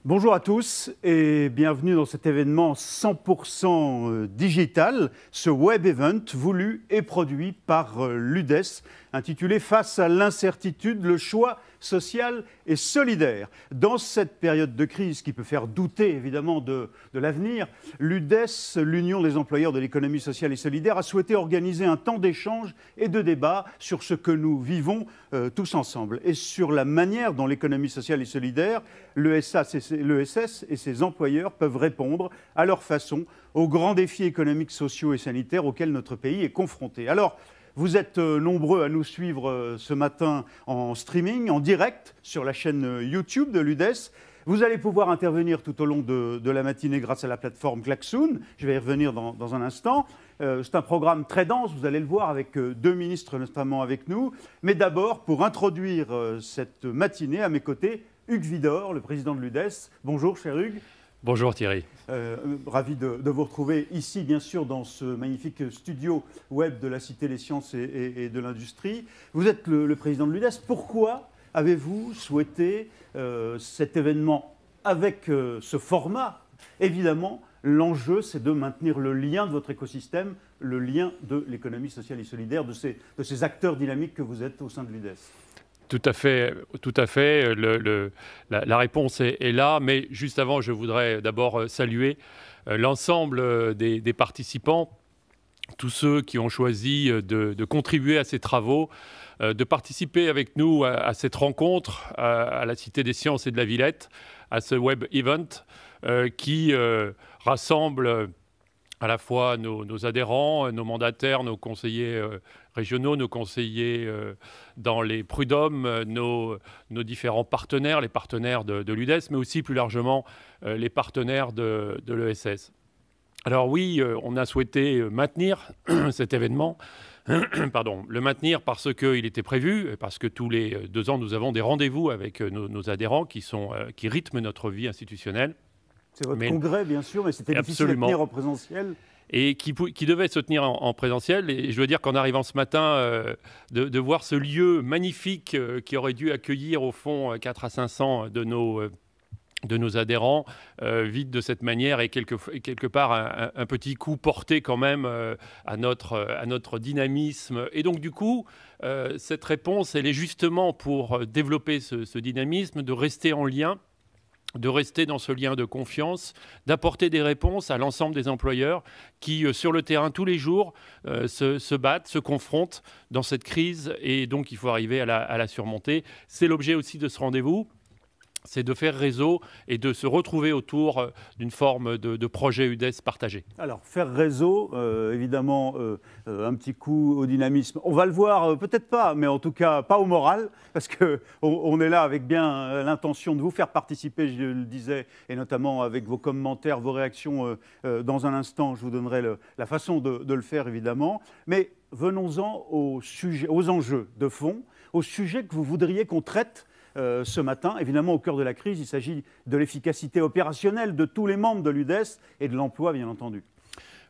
Bonjour à tous et bienvenue dans cet événement 100% digital, ce web event voulu et produit par l'UDES, intitulé « Face à l'incertitude, le choix social et solidaire ». Dans cette période de crise qui peut faire douter évidemment de l'avenir, l'UDES, l'Union des employeurs de l'économie sociale et solidaire, a souhaité organiser un temps d'échange et de débat sur ce que nous vivons tous ensemble et sur la manière dont l'économie sociale et solidaire, l'ESS et ses employeurs peuvent répondre à leur façon aux grands défis économiques, sociaux et sanitaires auxquels notre pays est confronté. Alors, vous êtes nombreux à nous suivre ce matin en streaming, en direct, sur la chaîne YouTube de l'UDES. Vous allez pouvoir intervenir tout au long de la matinée grâce à la plateforme Klaxoon. Je vais y revenir dans un instant. C'est un programme très dense, vous allez le voir, avec deux ministres notamment avec nous. Mais d'abord, pour introduire cette matinée, à mes côtés, Hugues Widor, le président de l'UDES. Bonjour, cher Hugues. Bonjour Thierry. Ravi de vous retrouver ici, bien sûr, dans ce magnifique studio web de la Cité des Sciences et de l'Industrie. Vous êtes le président de l'UDES. Pourquoi avez-vous souhaité cet événement avec ce format? Évidemment, l'enjeu, c'est de maintenir le lien de votre écosystème, le lien de l'économie sociale et solidaire, de ces acteurs dynamiques que vous êtes au sein de l'UDES. Tout à fait, tout à fait. La réponse est là, mais juste avant, je voudrais d'abord saluer l'ensemble des participants, tous ceux qui ont choisi de contribuer à ces travaux, de participer avec nous à cette rencontre à la Cité des Sciences et de la Villette, à ce web event qui rassemble à la fois nos adhérents, nos mandataires, nos conseillers régionaux, nos conseillers dans les prud'hommes, nos différents partenaires, les partenaires de l'UDES, mais aussi plus largement les partenaires de l'ESS. Alors oui, on a souhaité maintenir cet événement, le maintenir parce qu'il était prévu, parce que tous les 2 ans, nous avons des rendez-vous avec nos adhérents qui rythment notre vie institutionnelle. C'est votre congrès, bien sûr, mais c'était difficile de tenir en présentiel. Et qui devait se tenir en présentiel. Et je veux dire qu'en arrivant ce matin, de voir ce lieu magnifique qui aurait dû accueillir au fond 400 à 500 de nos adhérents, vide de cette manière et quelque part un petit coup porté quand même à notre dynamisme. Et donc du coup, cette réponse, elle est justement pour développer ce dynamisme, de rester en lien, de rester dans ce lien de confiance, d'apporter des réponses à l'ensemble des employeurs qui, sur le terrain, tous les jours, se battent, se confrontent dans cette crise et donc il faut arriver à la surmonter. C'est l'objet aussi de ce rendez-vous. C'est de faire réseau et de se retrouver autour d'une forme de projet UDES partagé. Alors, faire réseau, évidemment, un petit coup au dynamisme. On va le voir, peut-être pas, mais en tout cas, pas au moral, parce qu'on est là avec bien l'intention de vous faire participer, je le disais, et notamment avec vos commentaires, vos réactions. Dans un instant, je vous donnerai la façon de le faire, évidemment. Mais venons-en aux enjeux de fond, aux sujets que vous voudriez qu'on traite ce matin. Évidemment, au cœur de la crise, il s'agit de l'efficacité opérationnelle de tous les membres de l'UDES et de l'emploi, bien entendu.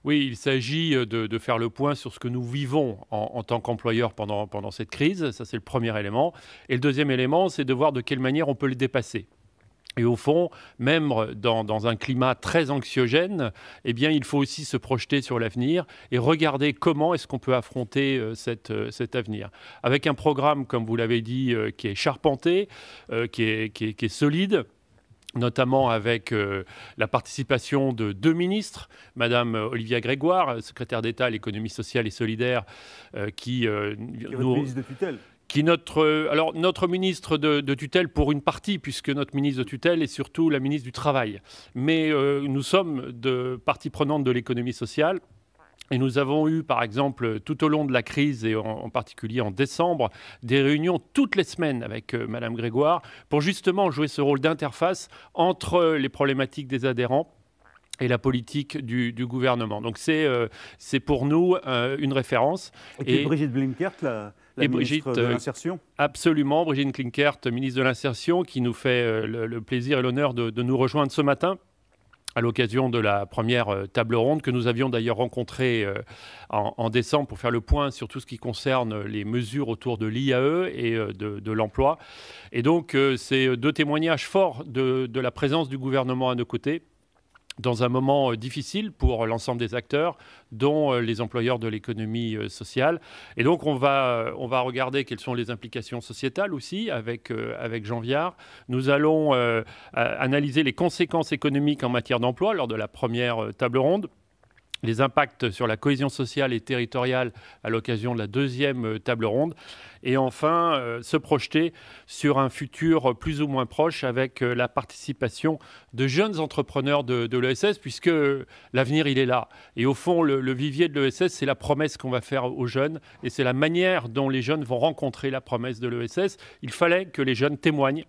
Oui, il s'agit de faire le point sur ce que nous vivons en tant qu'employeurs pendant cette crise. Ça, c'est le premier élément. Et le deuxième élément, c'est de voir de quelle manière on peut le dépasser. Et au fond, même dans un climat très anxiogène, eh bien, il faut aussi se projeter sur l'avenir et regarder comment est-ce qu'on peut affronter cet avenir. Avec un programme, comme vous l'avez dit, qui est charpenté, qui est solide, notamment avec la participation de 2 ministres, Madame Olivia Grégoire, secrétaire d'État à l'économie sociale et solidaire, qui nous... ministre de tutelle. Qui notre ministre de tutelle pour une partie, puisque notre ministre de tutelle est surtout la ministre du Travail. Mais nous sommes de partie prenante de l'économie sociale. Et nous avons eu, par exemple, tout au long de la crise, et en particulier en décembre, des réunions toutes les semaines avec Madame Grégoire pour justement jouer ce rôle d'interface entre les problématiques des adhérents et la politique du gouvernement. Donc c'est pour nous une référence. Et Brigitte Klinkert, la ministre de l'Insertion. Absolument, Brigitte Klinkert, ministre de l'Insertion, qui nous fait le plaisir et l'honneur de nous rejoindre ce matin à l'occasion de la première table ronde que nous avions d'ailleurs rencontrée en décembre pour faire le point sur tout ce qui concerne les mesures autour de l'IAE et de l'emploi. Et donc, c'est deux témoignages forts de la présence du gouvernement à nos côtés, dans un moment difficile pour l'ensemble des acteurs, dont les employeurs de l'économie sociale. Et donc, on va regarder quelles sont les implications sociétales aussi avec Jean Viard. Nous allons analyser les conséquences économiques en matière d'emploi lors de la première table ronde, les impacts sur la cohésion sociale et territoriale à l'occasion de la deuxième table ronde, et enfin se projeter sur un futur plus ou moins proche avec la participation de jeunes entrepreneurs de l'ESS, puisque l'avenir, il est là. Et au fond, le vivier de l'ESS, c'est la promesse qu'on va faire aux jeunes, et c'est la manière dont les jeunes vont rencontrer la promesse de l'ESS. Il fallait que les jeunes témoignent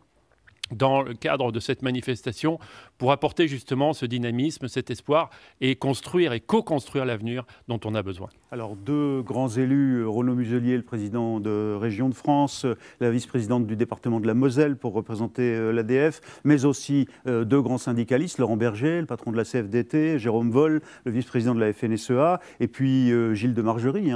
dans le cadre de cette manifestation pour apporter justement ce dynamisme, cet espoir et construire et co-construire l'avenir dont on a besoin. Alors deux grands élus, Renaud Muselier, le président de Région de France, la vice-présidente du département de la Moselle pour représenter l'ADF, mais aussi deux grands syndicalistes, Laurent Berger, le patron de la CFDT, Jérôme Voll, le vice-président de la FNSEA, et puis Gilles de Margerie,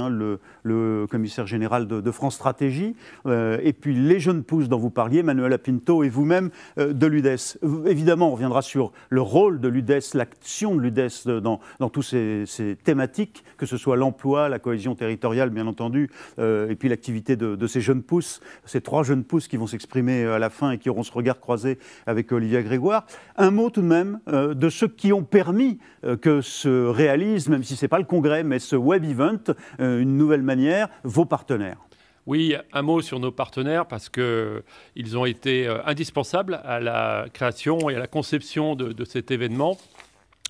le commissaire général de France Stratégie, et puis les jeunes pousses dont vous parliez, Manuela Pinto et vous-même de l'UDES. Évidemment, on reviendra sur le rôle de l'UDES, l'action de l'UDES dans toutes ces thématiques, que ce soit l'emploi, la cohésion territoriale, bien entendu, et puis l'activité de ces jeunes pousses, ces trois jeunes pousses qui vont s'exprimer à la fin et qui auront ce regard croisé avec Olivia Grégoire. Un mot tout de même de ceux qui ont permis que se réalise, même si ce n'est pas le congrès, mais ce web event, une nouvelle manière, vos partenaires. Oui, un mot sur nos partenaires parce qu'ils ont été indispensables à la création et à la conception de cet événement.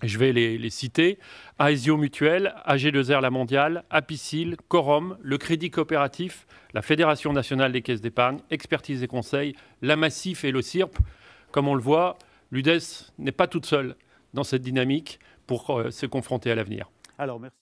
Je vais les citer. Aesio Mutuel, AG2R La Mondiale, Apicil, Corum, le Crédit Coopératif, la Fédération Nationale des Caisses d'Épargne, Expertise et Conseil, la Massif et le CIRP. Comme on le voit, l'UDES n'est pas toute seule dans cette dynamique pour se confronter à l'avenir. Alors, merci.